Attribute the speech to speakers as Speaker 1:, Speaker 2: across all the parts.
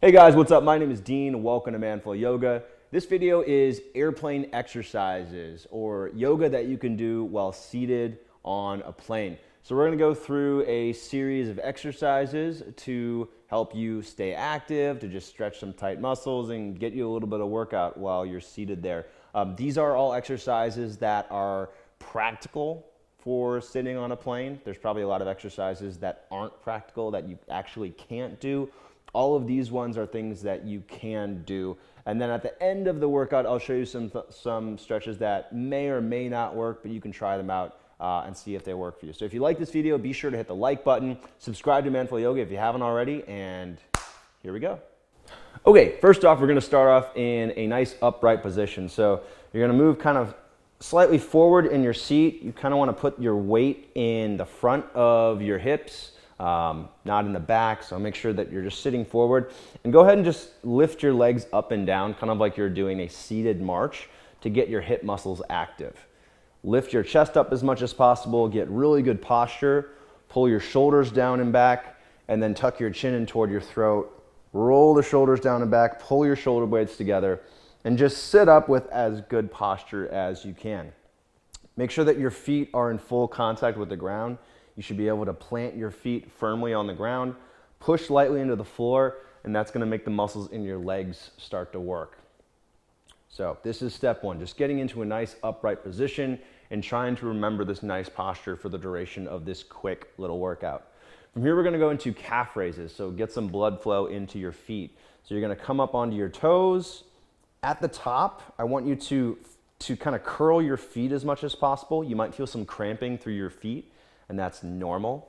Speaker 1: Hey guys, what's up? My name is Dean. Welcome to Manful Yoga. This video is airplane exercises or yoga that you can do while seated on a plane. So we're going to go through a series of exercises to help you stay active, to just stretch some tight muscles and get you a little bit of workout while you're seated there. These are all exercises that are practical for sitting on a plane. There's probably a lot of exercises that aren't practical that you actually can't do. All of these ones are things that you can do. And then at the end of the workout, I'll show you some stretches that may or may not work, but you can try them out and see if they work for you. So if you like this video, be sure to hit the like button, subscribe to Manful Yoga if you haven't already, and here we go. Okay, first off, we're gonna start off in a nice upright position. So you're gonna move kind of slightly forward in your seat. You kind of want to put your weight in the front of your hips, not in the back, so make sure that you're just sitting forward. And go ahead and just lift your legs up and down, kind of like you're doing a seated march to get your hip muscles active. Lift your chest up as much as possible, get really good posture, pull your shoulders down and back, and then tuck your chin in toward your throat. Roll the shoulders down and back, pull your shoulder blades together, and just sit up with as good posture as you can. Make sure that your feet are in full contact with the ground. You should be able to plant your feet firmly on the ground, push lightly into the floor, and that's going to make the muscles in your legs start to work. So this is step one, just getting into a nice upright position and trying to remember this nice posture for the duration of this quick little workout. From here, we're going to go into calf raises, so get some blood flow into your feet. So you're going to come up onto your toes. At the top, I want you to kind of curl your feet as much as possible. You might feel some cramping through your feet, and that's normal.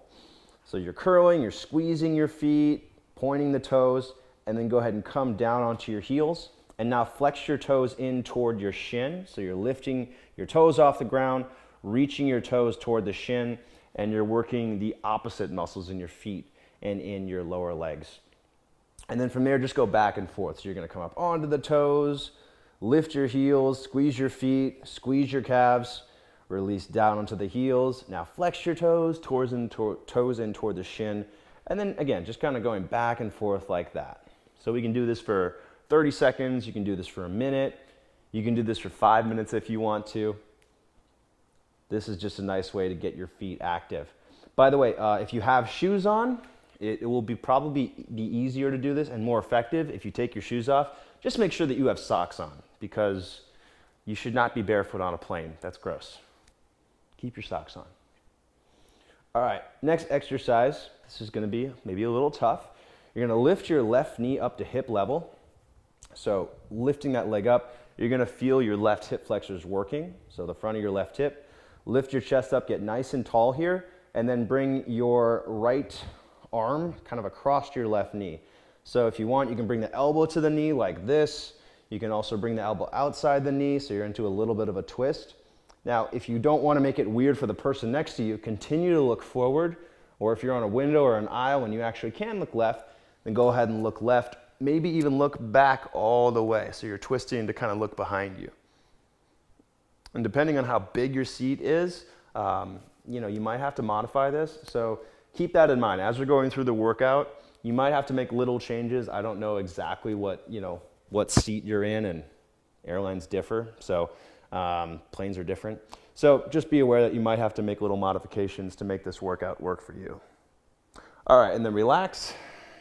Speaker 1: So you're curling, you're squeezing your feet, pointing the toes, and then go ahead and come down onto your heels. And now flex your toes in toward your shin. So you're lifting your toes off the ground, reaching your toes toward the shin, and you're working the opposite muscles in your feet and in your lower legs. And then from there, just go back and forth. So you're going to come up onto the toes, lift your heels, squeeze your feet, squeeze your calves, release down onto the heels. Now flex your toes, toes in toward the shin. And then again, just kind of going back and forth like that. So we can do this for 30 seconds. You can do this for a minute. You can do this for 5 minutes if you want to. This is just a nice way to get your feet active. By the way, if you have shoes on, it will probably be easier to do this and more effective if you take your shoes off. Just make sure that you have socks on because you should not be barefoot on a plane. That's gross. Keep your socks on. All right, next exercise. This is going to be maybe a little tough. You're going to lift your left knee up to hip level. So lifting that leg up, you're going to feel your left hip flexors working. So the front of your left hip. Lift your chest up, get nice and tall here, and then bring your right arm kind of across your left knee. So if you want, you can bring the elbow to the knee like this. You can also bring the elbow outside the knee, so you're into a little bit of a twist. Now, if you don't want to make it weird for the person next to you, continue to look forward, or if you're on a window or an aisle and you actually can look left, then go ahead and look left, maybe even look back all the way, so you're twisting to kind of look behind you. And depending on how big your seat is, you might have to modify this, so keep that in mind. As we're going through the workout, you might have to make little changes. I don't know exactly what seat you're in, and airlines differ, so planes are different. So just be aware that you might have to make little modifications to make this workout work for you. All right, and then relax,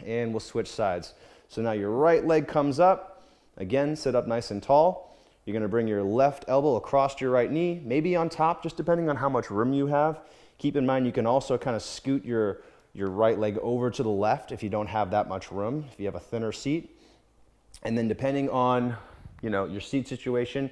Speaker 1: and we'll switch sides. So now your right leg comes up. Again, sit up nice and tall. You're going to bring your left elbow across your right knee, maybe on top, just depending on how much room you have. Keep in mind you can also kind of scoot your right leg over to the left if you don't have that much room, if you have a thinner seat. And then depending on your seat situation,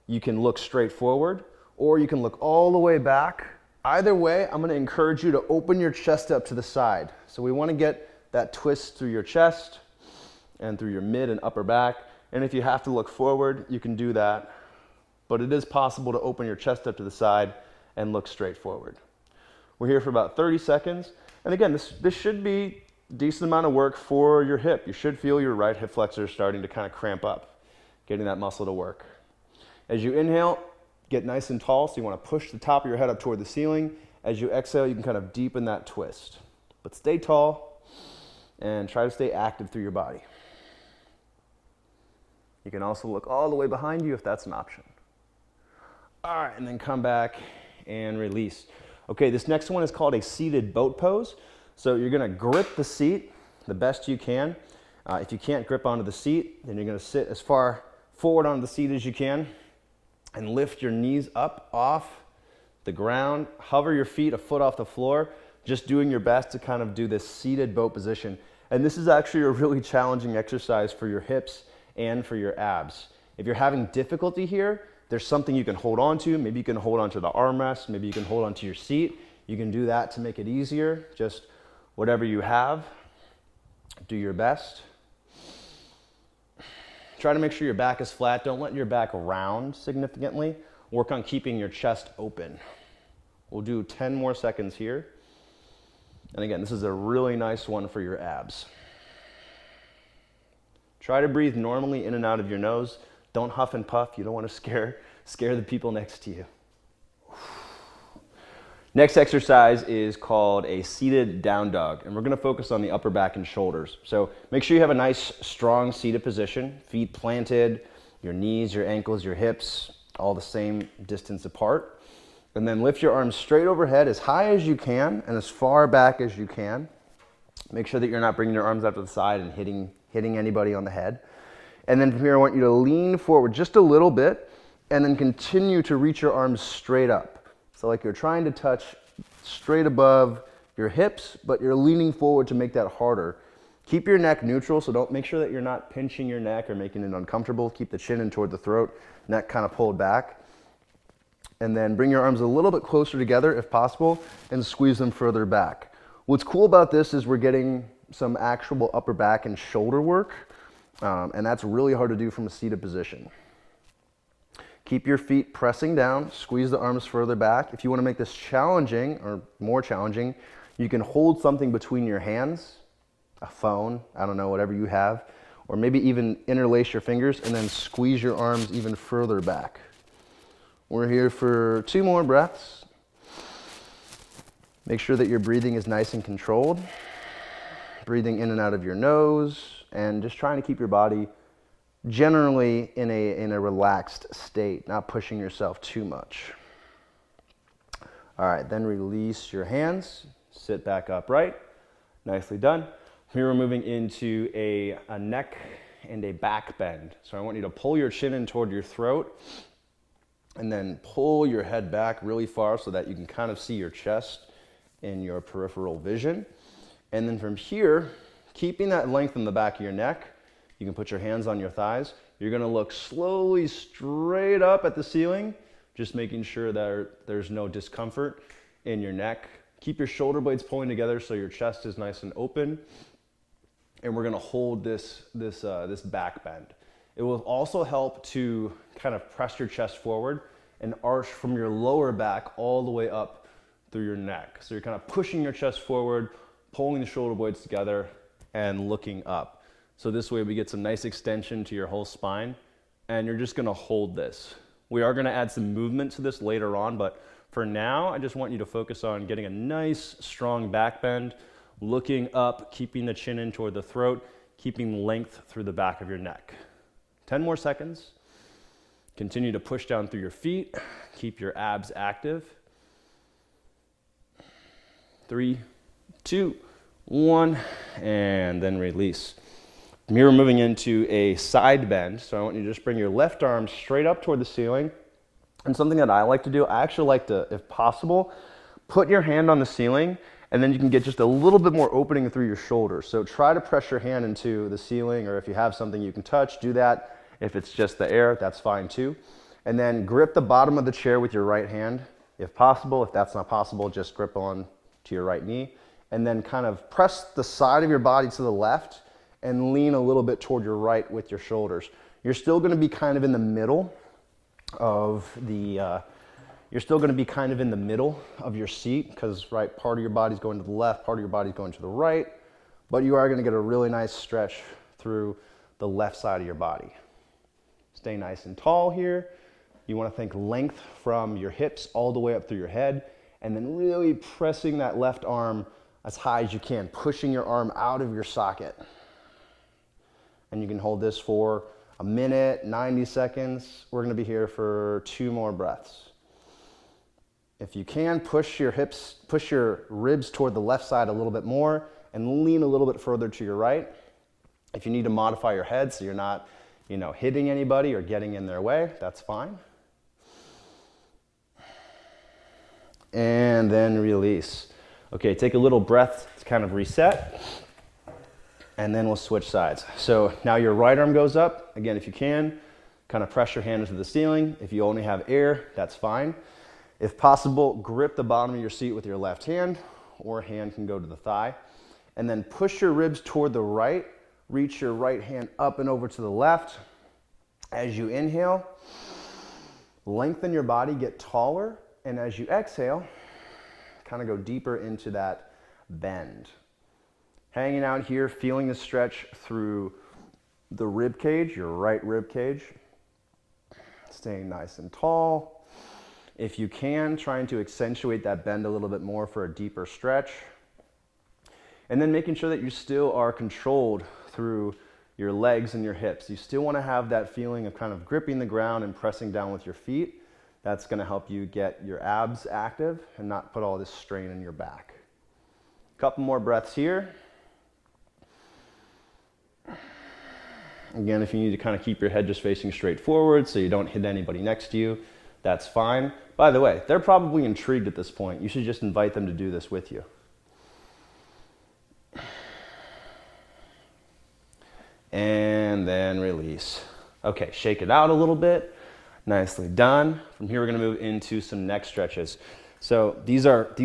Speaker 1: you can look straight forward or you can look all the way back. Either way, I'm going to encourage you to open your chest up to the side. So we want to get that twist through your chest and through your mid and upper back. And if you have to look forward, you can do that. But it is possible to open your chest up to the side and look straight forward. We're here for about 30 seconds. And again, this should be a decent amount of work for your hip. You should feel your right hip flexor starting to kind of cramp up, getting that muscle to work. As you inhale, get nice and tall. So you want to push the top of your head up toward the ceiling. As you exhale, you can kind of deepen that twist. But stay tall. and try to stay active through your body. You can also look all the way behind you if that's an option. All right, and then come back and release. Okay, this next one is called a seated boat pose. So you're gonna grip the seat the best you can. If you can't grip onto the seat, then you're gonna sit as far forward onto the seat as you can and lift your knees up off the ground. Hover your feet a foot off the floor, just doing your best to kind of do this seated boat position. And this is actually a really challenging exercise for your hips and for your abs. If you're having difficulty here, there's something you can hold on to. Maybe you can hold on to the armrest. Maybe you can hold on to your seat. You can do that to make it easier. Just whatever you have, do your best. Try to make sure your back is flat. Don't let your back round significantly. Work on keeping your chest open. We'll do 10 more seconds here. And again, this is a really nice one for your abs. Try to breathe normally in and out of your nose. Don't huff and puff. You don't want to scare the people next to you. Next exercise is called a seated down dog, and we're going to focus on the upper back and shoulders. So make sure you have a nice, strong seated position, feet planted, your knees, your ankles, your hips, all the same distance apart. And then lift your arms straight overhead as high as you can and as far back as you can. Make sure that you're not bringing your arms out to the side and hitting anybody on the head. And then from here, I want you to lean forward just a little bit and then continue to reach your arms straight up. So like you're trying to touch straight above your hips, but you're leaning forward to make that harder. Keep your neck neutral, so don't make sure that you're not pinching your neck or making it uncomfortable. Keep the chin in toward the throat, neck kind of pulled back. And then bring your arms a little bit closer together if possible and squeeze them further back. What's cool about this is we're getting some actual upper back and shoulder work. And that's really hard to do from a seated position. Keep your feet pressing down, squeeze the arms further back. If you want to make this challenging or more challenging, you can hold something between your hands, a phone, I don't know, whatever you have, or maybe even interlace your fingers and then squeeze your arms even further back. We're here for 2 more breaths. Make sure that your breathing is nice and controlled. Breathing in and out of your nose, and just trying to keep your body generally in a relaxed state, not pushing yourself too much. All right, then release your hands, sit back upright. Nicely done. Here we're moving into a neck and a back bend. So I want you to pull your chin in toward your throat and then pull your head back really far so that you can kind of see your chest in your peripheral vision. And then from here, keeping that length in the back of your neck, you can put your hands on your thighs. You're gonna look slowly straight up at the ceiling, just making sure that there's no discomfort in your neck. Keep your shoulder blades pulling together so your chest is nice and open. And we're gonna hold this back bend. It will also help to kind of press your chest forward and arch from your lower back all the way up through your neck. So you're kind of pushing your chest forward, pulling the shoulder blades together, and looking up. So this way we get some nice extension to your whole spine, and you're just gonna hold this. We are gonna add some movement to this later on, but for now, I just want you to focus on getting a nice, strong back bend, looking up, keeping the chin in toward the throat, keeping length through the back of your neck. 10 more seconds. Continue to push down through your feet. Keep your abs active. 3, 2, 1, and then release. From here, we're moving into a side bend. So I want you to just bring your left arm straight up toward the ceiling. And something that I like to do, I actually like to, if possible, put your hand on the ceiling, and then you can get just a little bit more opening through your shoulders. So try to press your hand into the ceiling, or if you have something you can touch, do that. If it's just the air, that's fine too. And then grip the bottom of the chair with your right hand, if possible. If that's not possible, just grip on to your right knee. And then kind of press the side of your body to the left and lean a little bit toward your right with your shoulders. You're still gonna be kind of in the middle of the, your seat, because right, part of your body's going to the left, part of your body's going to the right, but you are gonna get a really nice stretch through the left side of your body. Stay nice and tall here. You wanna think length from your hips all the way up through your head, and then really pressing that left arm as high as you can, pushing your arm out of your socket. And you can hold this for a minute, 90 seconds. We're going to be here for 2 more breaths. If you can, push your hips, push your ribs toward the left side a little bit more and lean a little bit further to your right. If you need to modify your head so you're not, hitting anybody or getting in their way, that's fine. And then release. Okay, take a little breath to kind of reset. And then we'll switch sides. So now your right arm goes up. Again, if you can, kind of press your hand into the ceiling. If you only have air, that's fine. If possible, grip the bottom of your seat with your left hand, or hand can go to the thigh. And then push your ribs toward the right. Reach your right hand up and over to the left. As you inhale, lengthen your body, get taller. And as you exhale, kind of go deeper into that bend. Hanging out here, feeling the stretch through the rib cage, your right rib cage. Staying nice and tall. If you can, trying to accentuate that bend a little bit more for a deeper stretch. And then making sure that you still are controlled through your legs and your hips. You still want to have that feeling of kind of gripping the ground and pressing down with your feet. That's going to help you get your abs active and not put all this strain in your back. Couple more breaths here. Again, if you need to kind of keep your head just facing straight forward so you don't hit anybody next to you, that's fine. By the way, they're probably intrigued at this point. You should just invite them to do this with you. And then release. Okay, shake it out a little bit. Nicely done. From here, we're going to move into some neck stretches. So these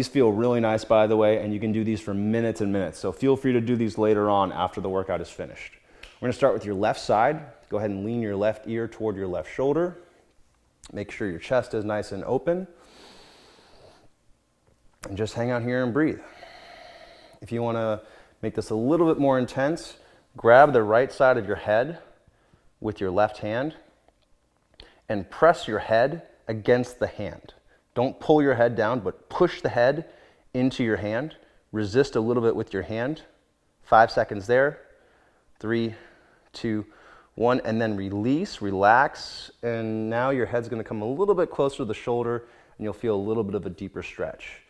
Speaker 1: feel really nice, by the way, and you can do these for minutes and minutes. So feel free to do these later on after the workout is finished. We're going to start with your left side. Go ahead and lean your left ear toward your left shoulder. Make sure your chest is nice and open. And just hang out here and breathe. If you want to make this a little bit more intense, grab the right side of your head with your left hand and press your head against the hand. Don't pull your head down, but push the head into your hand. Resist a little bit with your hand. 5 seconds there. 3, 2, 1, and then release, relax, and now your head's going to come a little bit closer to the shoulder and you'll feel a little bit of a deeper stretch.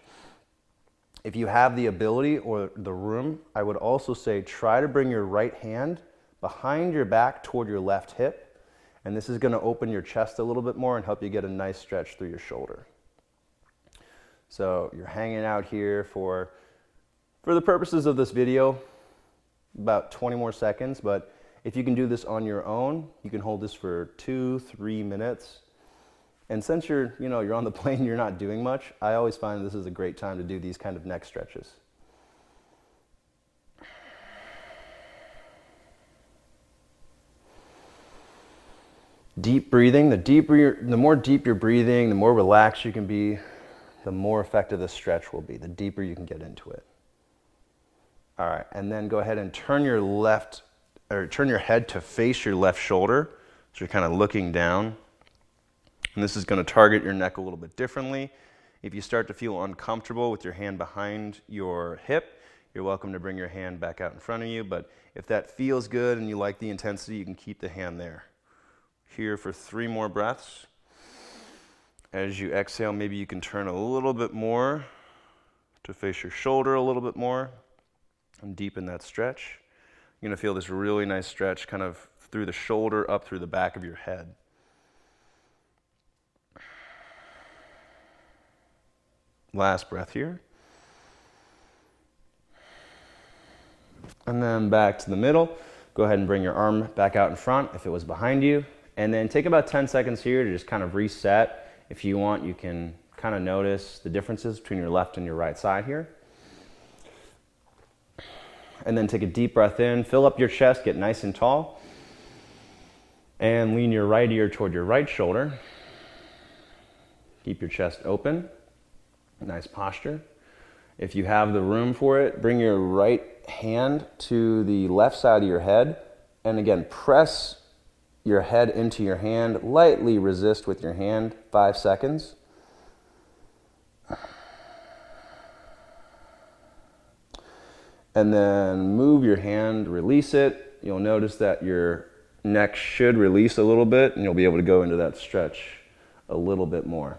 Speaker 1: If you have the ability or the room, I would also say try to bring your right hand behind your back toward your left hip, and this is going to open your chest a little bit more and help you get a nice stretch through your shoulder. So you're hanging out here for the purposes of this video, about 20 more seconds, but if you can do this on your own, you can hold this for 2-3 minutes. And since you're on the plane, you're not doing much, I always find this is a great time to do these kind of neck stretches. Deep breathing. The more deep you're breathing, the more relaxed you can be, the more effective this stretch will be, the deeper you can get into it. All right, and then go ahead and turn your head to face your left shoulder. So you're kind of looking down. And this is going to target your neck a little bit differently. If you start to feel uncomfortable with your hand behind your hip, you're welcome to bring your hand back out in front of you. But if that feels good and you like the intensity, you can keep the hand there. Here for 3 more breaths. As you exhale, maybe you can turn a little bit more to face your shoulder a little bit more and deepen that stretch. You're going to feel this really nice stretch kind of through the shoulder, up through the back of your head. Last breath here. And then back to the middle. Go ahead and bring your arm back out in front if it was behind you. And then take about 10 seconds here to just kind of reset. If you want, you can kind of notice the differences between your left and your right side here. And then take a deep breath in, fill up your chest, get nice and tall. And lean your right ear toward your right shoulder. Keep your chest open. Nice posture. If you have the room for it, bring your right hand to the left side of your head. And again, press your head into your hand. Lightly resist with your hand. 5 seconds. And then move your hand, release it. You'll notice that your neck should release a little bit, and you'll be able to go into that stretch a little bit more.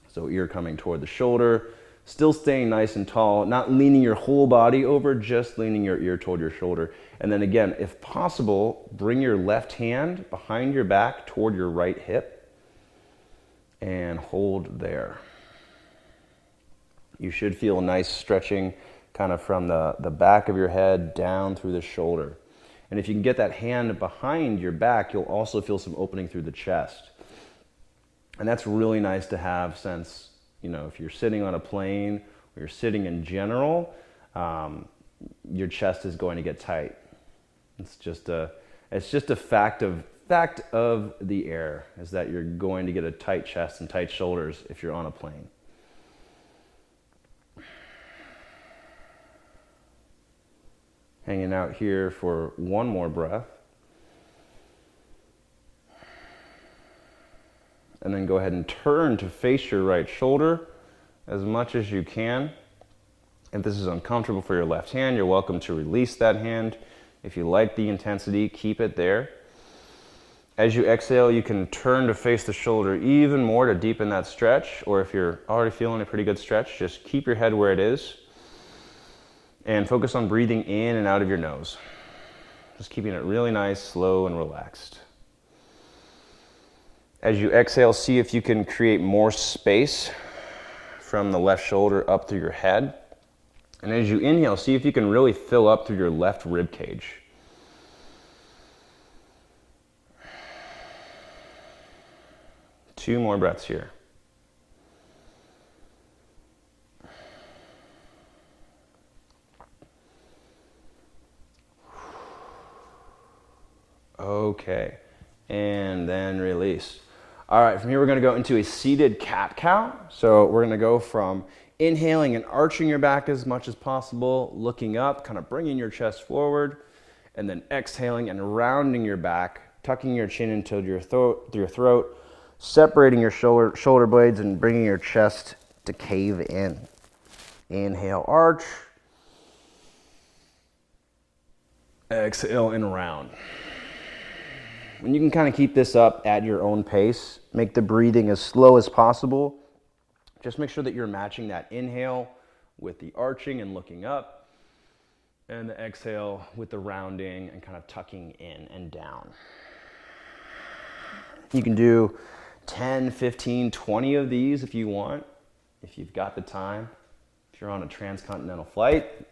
Speaker 1: So ear coming toward the shoulder, still staying nice and tall, not leaning your whole body over, just leaning your ear toward your shoulder. And then again, if possible, bring your left hand behind your back toward your right hip and hold there. You should feel a nice stretching kind of from the back of your head down through the shoulder. And if you can get that hand behind your back, you'll also feel some opening through the chest. And that's really nice to have, since, you know, if you're sitting on a plane or you're sitting in general, your chest is going to get tight. It's just a fact of the air, is that you're going to get a tight chest and tight shoulders if you're on a plane. Hanging out here for one more breath. And then go ahead and turn to face your right shoulder as much as you can. If this is uncomfortable for your left hand, you're welcome to release that hand. If you like the intensity, keep it there. As you exhale, you can turn to face the shoulder even more to deepen that stretch, or if you're already feeling a pretty good stretch, just keep your head where it is and focus on breathing in and out of your nose. Just keeping it really nice, slow, and relaxed. As you exhale, see if you can create more space from the left shoulder up through your head. And as you inhale, see if you can really fill up through your left rib cage. Two more breaths here. Okay, and then release. All right, from here we're going to go into a seated cat-cow. So we're going to go from inhaling and arching your back as much as possible, looking up, kind of bringing your chest forward, and then exhaling and rounding your back, tucking your chin into your throat, separating your shoulder blades and bringing your chest to cave in. Inhale, arch. Exhale and round. And you can kind of keep this up at your own pace. Make the breathing as slow as possible. Just make sure that you're matching that inhale with the arching and looking up, and the exhale with the rounding and kind of tucking in and down. You can do 10, 15, 20 of these if you want, if you've got the time. If you're on a transcontinental flight,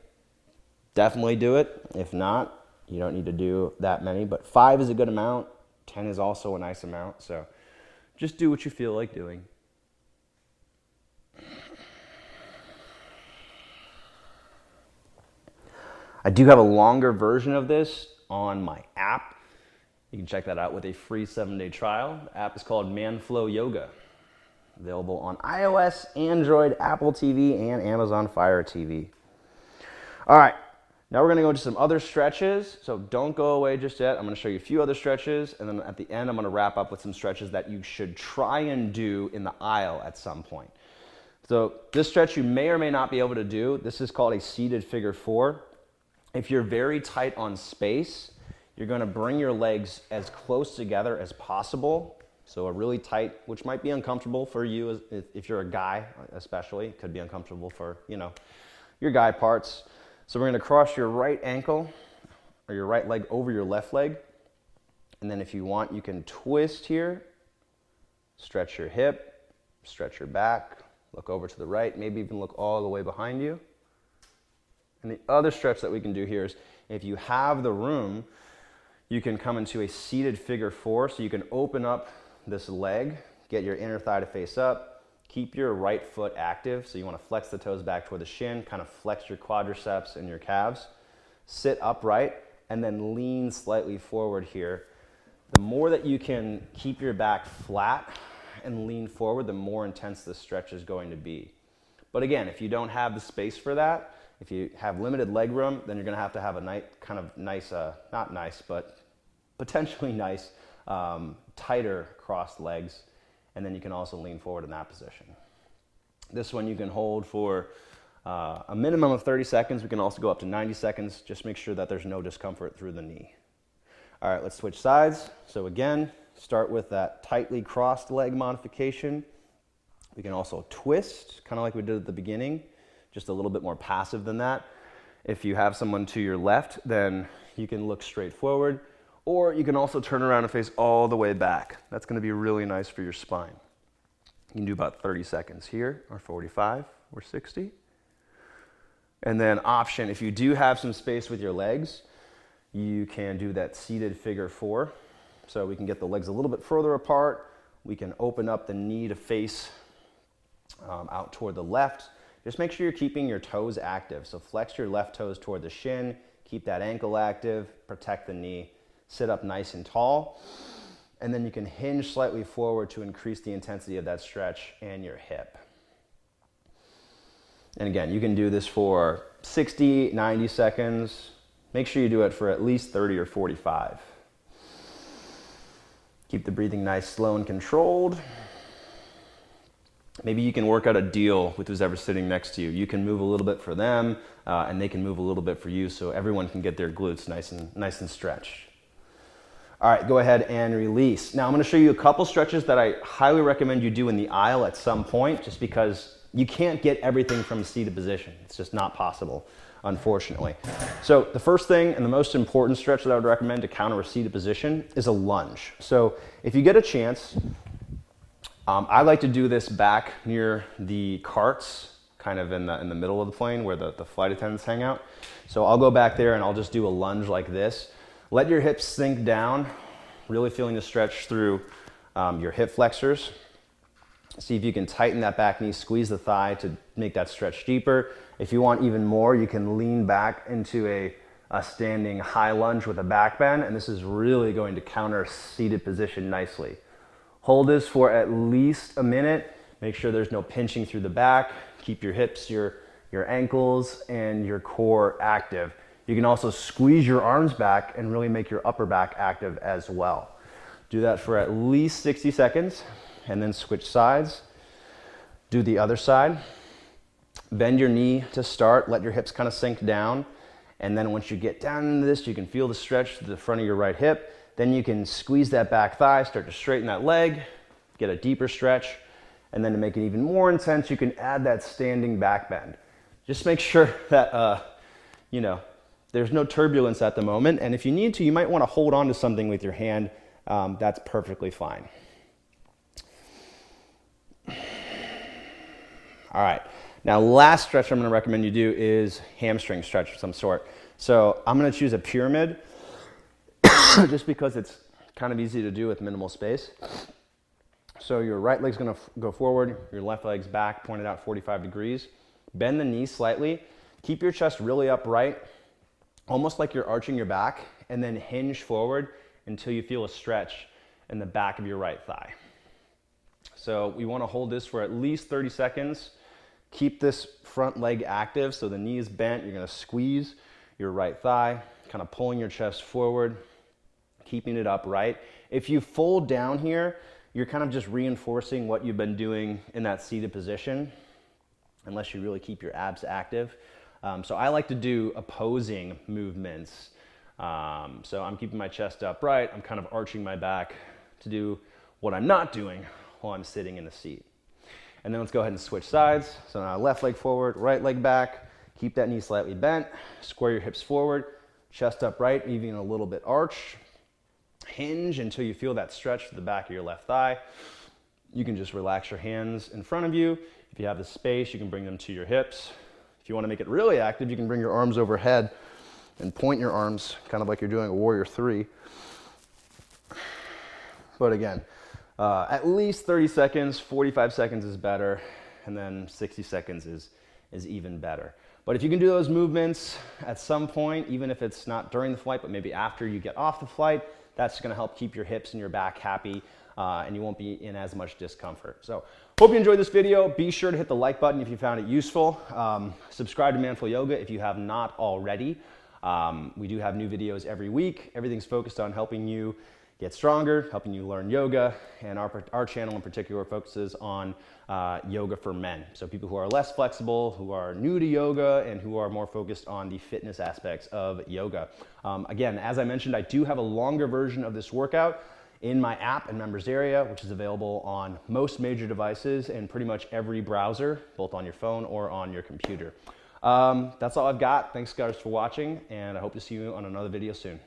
Speaker 1: definitely do it. If not, you don't need to do that many, but 5 is a good amount. 10 is also a nice amount, so just do what you feel like doing. I do have a longer version of this on my app. You can check that out with a free 7-day trial. The app is called ManFlow Yoga. Available on iOS, Android, Apple TV, and Amazon Fire TV. All right. Now we're going to go into some other stretches, so don't go away just yet. I'm going to show you a few other stretches, and then at the end I'm going to wrap up with some stretches that you should try and do in the aisle at some point. So this stretch you may or may not be able to do. This is called a seated figure 4. If you're very tight on space, you're going to bring your legs as close together as possible. So a really tight, which might be uncomfortable for you if you're a guy especially. It could be uncomfortable for, your guy parts. So we're going to cross your right ankle or your right leg over your left leg. And then if you want, you can twist here, stretch your hip, stretch your back, look over to the right, maybe even look all the way behind you. And the other stretch that we can do here is if you have the room, you can come into a seated figure 4. So you can open up this leg, get your inner thigh to face up. Keep your right foot active, so you want to flex the toes back toward the shin, kind of flex your quadriceps and your calves. Sit upright, and then lean slightly forward here. The more that you can keep your back flat and lean forward, the more intense this stretch is going to be. But again, if you don't have the space for that, if you have limited leg room, then you're going to have a nice, not nice, but potentially nice, tighter crossed legs. And then you can also lean forward in that position. This one you can hold for a minimum of 30 seconds. We can also go up to 90 seconds. Just make sure that there's no discomfort through the knee. All right, let's switch sides. So again, start with that tightly crossed leg modification. We can also twist, kind of like we did at the beginning, just a little bit more passive than that. If you have someone to your left, then you can look straight forward, or you can also turn around and face all the way back. That's going to be really nice for your spine. You can do about 30 seconds here, or 45, or 60. And then option, if you do have some space with your legs, you can do that seated figure 4. So we can get the legs a little bit further apart. We can open up the knee to face out toward the left. Just make sure you're keeping your toes active. So flex your left toes toward the shin, keep that ankle active, protect the knee, sit up nice and tall. And then you can hinge slightly forward to increase the intensity of that stretch and your hip. And again, you can do this for 60, 90 seconds. Make sure you do it for at least 30 or 45. Keep the breathing nice, slow, and controlled. Maybe you can work out a deal with who's ever sitting next to you. You can move a little bit for them, and they can move a little bit for you, so everyone can get their glutes nice and stretched. All right, go ahead and release. Now I'm going to show you a couple stretches that I highly recommend you do in the aisle at some point, just because you can't get everything from a seated position. It's just not possible, unfortunately. So the first thing and the most important stretch that I would recommend to counter a seated position is a lunge. So if you get a chance, I like to do this back near the carts, kind of in the middle of the plane where the flight attendants hang out. So I'll go back there and I'll just do a lunge like this. Let your hips sink down, really feeling the stretch through your hip flexors. See if you can tighten that back knee, squeeze the thigh to make that stretch deeper. If you want even more, you can lean back into a standing high lunge with a back bend, and this is really going to counter seated position nicely. Hold this for at least a minute. Make sure there's no pinching through the back. Keep your hips, your ankles, and your core active. You can also squeeze your arms back and really make your upper back active as well. Do that for at least 60 seconds, and then switch sides. Do the other side. Bend your knee to start. Let your hips kind of sink down. And then once you get down into this, you can feel the stretch to the front of your right hip. Then you can squeeze that back thigh, start to straighten that leg, get a deeper stretch. And then to make it even more intense, you can add that standing back bend. Just make sure that, there's no turbulence at the moment. And if you need to, you might want to hold on to something with your hand. That's perfectly fine. All right. Now, last stretch I'm going to recommend you do is hamstring stretch of some sort. So I'm going to choose a pyramid just because it's kind of easy to do with minimal space. So your right leg's going to go forward, your left leg's back, pointed out 45 degrees. Bend the knees slightly. Keep your chest really upright, almost like you're arching your back, and then hinge forward until you feel a stretch in the back of your right thigh. So we want to hold this for at least 30 seconds. Keep this front leg active, so the knee is bent. You're going to squeeze your right thigh, kind of pulling your chest forward, keeping it upright. If you fold down here, you're kind of just reinforcing what you've been doing in that seated position, unless you really keep your abs active. So I like to do opposing movements. So I'm keeping my chest upright. I'm kind of arching my back to do what I'm not doing while I'm sitting in the seat. And then let's go ahead and switch sides. So now left leg forward, right leg back. Keep that knee slightly bent. Square your hips forward, chest upright, even a little bit arch. Hinge until you feel that stretch to the back of your left thigh. You can just relax your hands in front of you. If you have the space, you can bring them to your hips. If you want to make it really active, you can bring your arms overhead and point your arms kind of like you're doing a warrior 3. But again, at least 30 seconds, 45 seconds is better, and then 60 seconds is even better. But if you can do those movements at some point, even if it's not during the flight, but maybe after you get off the flight, that's going to help keep your hips and your back happy, and you won't be in as much discomfort. So hope you enjoyed this video. Be sure to hit the like button if you found it useful. Subscribe to Manful Yoga if you have not already. We do have new videos every week. Everything's focused on helping you get stronger, helping you learn yoga. And our channel in particular focuses on yoga for men. So people who are less flexible, who are new to yoga, and who are more focused on the fitness aspects of yoga. Again, as I mentioned, I do have a longer version of this workout in my app and members area, which is available on most major devices and pretty much every browser, both on your phone or on your computer. That's all I've got. Thanks guys for watching, and I hope to see you on another video soon.